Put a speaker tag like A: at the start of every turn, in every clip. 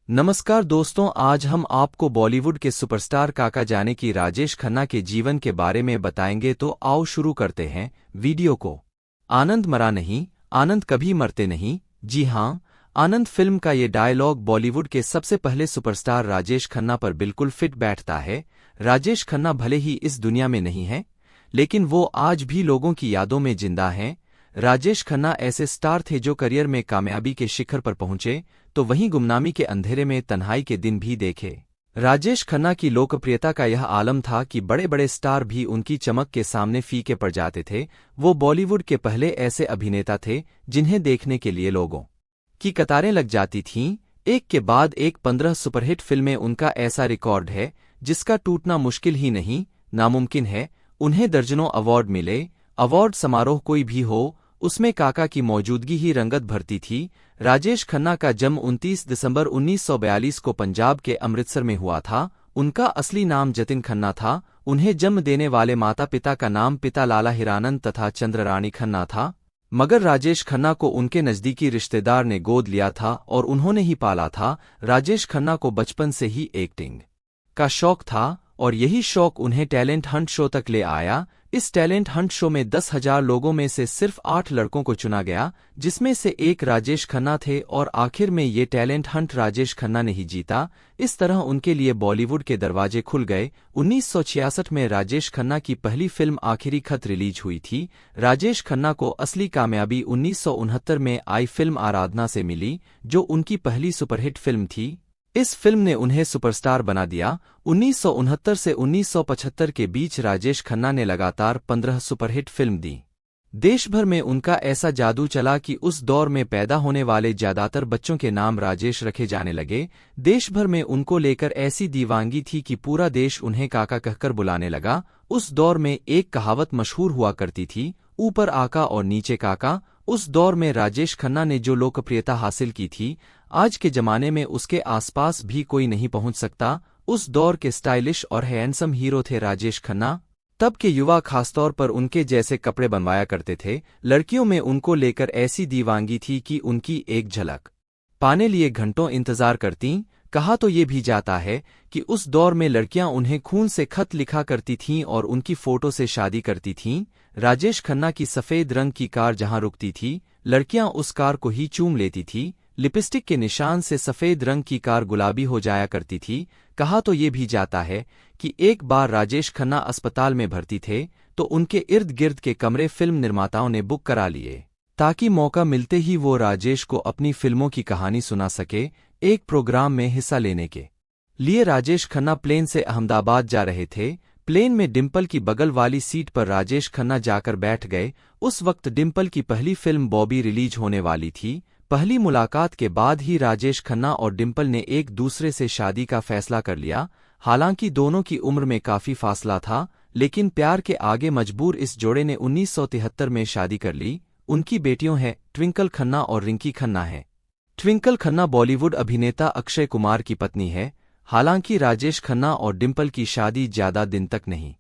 A: नमस्कार दोस्तों, आज हम आपको बॉलीवुड के सुपरस्टार काका जाने की राजेश खन्ना के जीवन के बारे में बताएंगे। तो आओ शुरू करते हैं वीडियो को। आनंद मरा नहीं, आनंद कभी मरते नहीं। जी हाँ, आनंद फिल्म का ये डायलॉग बॉलीवुड के सबसे पहले सुपरस्टार राजेश खन्ना पर बिल्कुल फिट बैठता है। राजेश खन्ना भले ही इस दुनिया में नहीं है, लेकिन वो आज भी लोगों की यादों में जिंदा हैं। राजेश खन्ना ऐसे स्टार थे जो करियर में कामयाबी के शिखर पर पहुंचे तो वहीं गुमनामी के अंधेरे में तन्हाई के दिन भी देखे। राजेश खन्ना की लोकप्रियता का यह आलम था कि बड़े बड़े स्टार भी उनकी चमक के सामने फीके पड़ जाते थे। वो बॉलीवुड के पहले ऐसे अभिनेता थे जिन्हें देखने के लिए लोगों की कतारें लग जाती थीं। एक के बाद एक 15 सुपरहिट फिल्में उनका ऐसा रिकॉर्ड है जिसका टूटना मुश्किल ही नहीं, नामुमकिन है। उन्हें दर्जनों अवार्ड मिले। अवार्ड समारोह कोई भी हो, उसमें काका की मौजूदगी ही रंगत भरती थी। राजेश खन्ना का जन्म 29 दिसंबर 1942 को पंजाब के अमृतसर में हुआ था। उनका असली नाम जतिन खन्ना था। उन्हें जन्म देने वाले माता पिता का नाम पिता लाला हिरानंद तथा चंद्ररानी खन्ना था, मगर राजेश खन्ना को उनके नजदीकी रिश्तेदार ने गोद लिया था और उन्होंने ही पाला था। राजेश खन्ना को बचपन से ही एक्टिंग का शौक था और यही शौक उन्हें टैलेंट हंट शो तक ले आया। इस टैलेंट हंट शो में 10,000 लोगों में से सिर्फ 8 लड़कों को चुना गया, जिसमें से एक राजेश खन्ना थे और आखिर में ये टैलेंट हंट राजेश खन्ना ने ही जीता। इस तरह उनके लिए बॉलीवुड के दरवाजे खुल गए। 1966 में राजेश खन्ना की पहली फिल्म आखिरी खत रिलीज हुई थी। राजेश खन्ना को असली कामयाबी 1969 में आई फिल्म आराधना से मिली, जो उनकी पहली सुपरहिट फिल्म थी। इस फिल्म ने उन्हें सुपरस्टार बना दिया। 1969 से 1975 के बीच राजेश खन्ना ने लगातार 15 सुपरहिट फिल्म दी। देश भर में उनका ऐसा जादू चला कि उस दौर में पैदा होने वाले ज्यादातर बच्चों के नाम राजेश रखे जाने लगे। देश भर में उनको लेकर ऐसी दीवानगी थी कि पूरा देश उन्हें काका कहकर बुलाने लगा। उस दौर में एक कहावत मशहूर हुआ करती थी, ऊपर आका और नीचे काका। उस दौर में राजेश खन्ना ने जो लोकप्रियता हासिल की थी, आज के जमाने में उसके आसपास भी कोई नहीं पहुंच सकता। उस दौर के स्टाइलिश और हैंडसम हीरो थे राजेश खन्ना। तब के युवा खासतौर पर उनके जैसे कपड़े बनवाया करते थे। लड़कियों में उनको लेकर ऐसी दीवानगी थी कि उनकी एक झलक पाने लिए घंटों इंतजार करतीं। कहा तो ये भी जाता है कि उस दौर में लड़कियां उन्हें खून से खत लिखा करती थीं और उनकी फोटो से शादी करती थीं। राजेश खन्ना की सफेद रंग की कार जहां रुकती थी, लड़कियां उस कार को ही चूम लेती थी। लिपस्टिक के निशान से सफेद रंग की कार गुलाबी हो जाया करती थी। कहा तो ये भी जाता है कि एक बार राजेश खन्ना अस्पताल में भर्ती थे तो उनके इर्द गिर्द के कमरे फिल्म निर्माताओं ने बुक करा लिए, ताकि मौका मिलते ही वो राजेश को अपनी फिल्मों की कहानी सुना सके। एक प्रोग्राम में हिस्सा लेने के लिए राजेश खन्ना प्लेन से अहमदाबाद जा रहे थे। प्लेन में डिम्पल की बगल वाली सीट पर राजेश खन्ना जाकर बैठ गए। उस वक्त डिम्पल की पहली फिल्म बॉबी रिलीज होने वाली थी। पहली मुलाकात के बाद ही राजेश खन्ना और डिम्पल ने एक दूसरे से शादी का फैसला कर लिया। हालांकि दोनों की उम्र में काफी फासला था, लेकिन प्यार के आगे मजबूर इस जोड़े ने 1973 में शादी कर ली। उनकी बेटियों हैं ट्विंकल खन्ना और रिंकी खन्ना है। ट्विंकल खन्ना बॉलीवुड अभिनेता अक्षय कुमार की पत्नी है। हालांकि राजेश खन्ना और डिम्पल की शादी ज्यादा दिन तक नहीं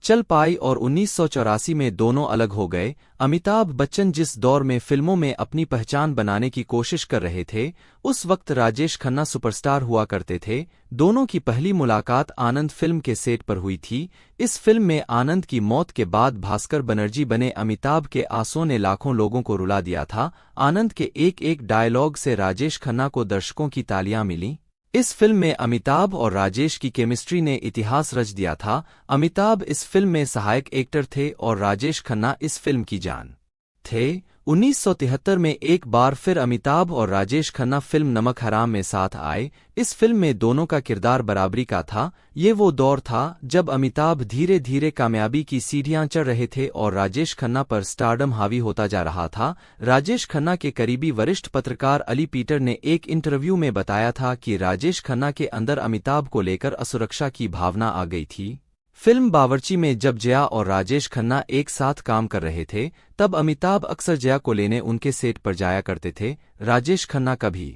A: चल पाई और 1984 में दोनों अलग हो गए। अमिताभ बच्चन जिस दौर में फिल्मों में अपनी पहचान बनाने की कोशिश कर रहे थे, उस वक्त राजेश खन्ना सुपरस्टार हुआ करते थे। दोनों की पहली मुलाकात आनंद फिल्म के सेट पर हुई थी। इस फिल्म में आनंद की मौत के बाद भास्कर बनर्जी बने अमिताभ के आंसुओं ने लाखों लोगों को रुला दिया था। आनंद के एक एक डायलॉग से राजेश खन्ना को दर्शकों की तालियां मिलीं। इस फिल्म में अमिताभ और राजेश की केमिस्ट्री ने इतिहास रच दिया था। अमिताभ इस फिल्म में सहायक एक्टर थे और राजेश खन्ना इस फिल्म की जान थे। 1973 में एक बार फिर अमिताभ और राजेश खन्ना फिल्म नमक हराम में साथ आए। इस फिल्म में दोनों का किरदार बराबरी का था। ये वो दौर था जब अमिताभ धीरे धीरे कामयाबी की सीढ़ियां चढ़ रहे थे और राजेश खन्ना पर स्टारडम हावी होता जा रहा था। राजेश खन्ना के करीबी वरिष्ठ पत्रकार अली पीटर ने एक इंटरव्यू में बताया था कि राजेश खन्ना के अंदर अमिताभ को लेकर असुरक्षा की भावना आ गई थी। फिल्म बावर्ची में जब जया और राजेश खन्ना एक साथ काम कर रहे थे, तब अमिताभ अक्सर जया को लेने उनके सेट पर जाया करते थे। राजेश खन्ना कभी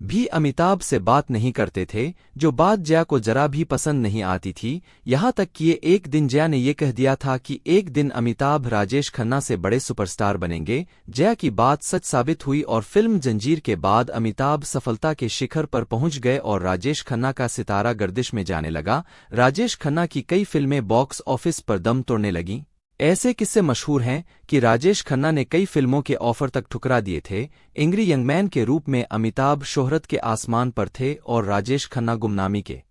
A: भी अमिताभ से बात नहीं करते थे, जो बात जया को जरा भी पसंद नहीं आती थी। यहाँ तक कि एक दिन जया ने ये कह दिया था कि एक दिन अमिताभ राजेश खन्ना से बड़े सुपरस्टार बनेंगे। जया की बात सच साबित हुई और फिल्म जंजीर के बाद अमिताभ सफलता के शिखर पर पहुंच गए और राजेश खन्ना का सितारा गर्दिश में जाने लगा। राजेश खन्ना की कई फिल्में बॉक्स ऑफिस पर दम तोड़ने लगीं। ऐसे किस्से मशहूर हैं कि राजेश खन्ना ने कई फिल्मों के ऑफर तक ठुकरा दिए थे। एंग्री यंगमैन के रूप में अमिताभ शोहरत के आसमान पर थे और राजेश खन्ना गुमनामी के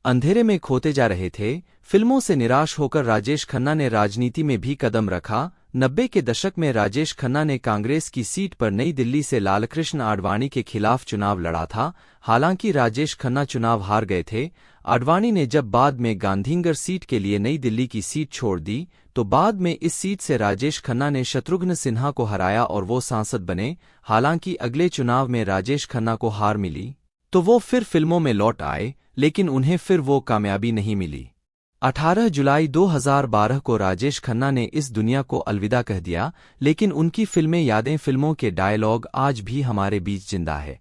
A: अंधेरे में खोते जा रहे थे। फिल्मों से निराश होकर राजेश खन्ना ने राजनीति में भी कदम रखा। 90 के दशक में राजेश खन्ना ने कांग्रेस की सीट पर नई दिल्ली से लालकृष्ण आडवाणी के खिलाफ चुनाव लड़ा था। हालांकि राजेश खन्ना चुनाव हार गए थे। आडवाणी ने जब बाद में गांधीनगर सीट के लिए नई दिल्ली की सीट छोड़ दी, तो बाद में इस सीट से राजेश खन्ना ने शत्रुघ्न सिन्हा को हराया और वो सांसद बने। हालांकि अगले चुनाव में राजेश खन्ना को हार मिली, तो वो फिर फिल्मों में लौट आए, लेकिन उन्हें फिर वो कामयाबी नहीं मिली। 18 जुलाई 2012 को राजेश खन्ना ने इस दुनिया को अलविदा कह दिया, लेकिन उनकी फिल्में यादें, फिल्मों के डायलॉग आज भी हमारे बीच जिंदा है।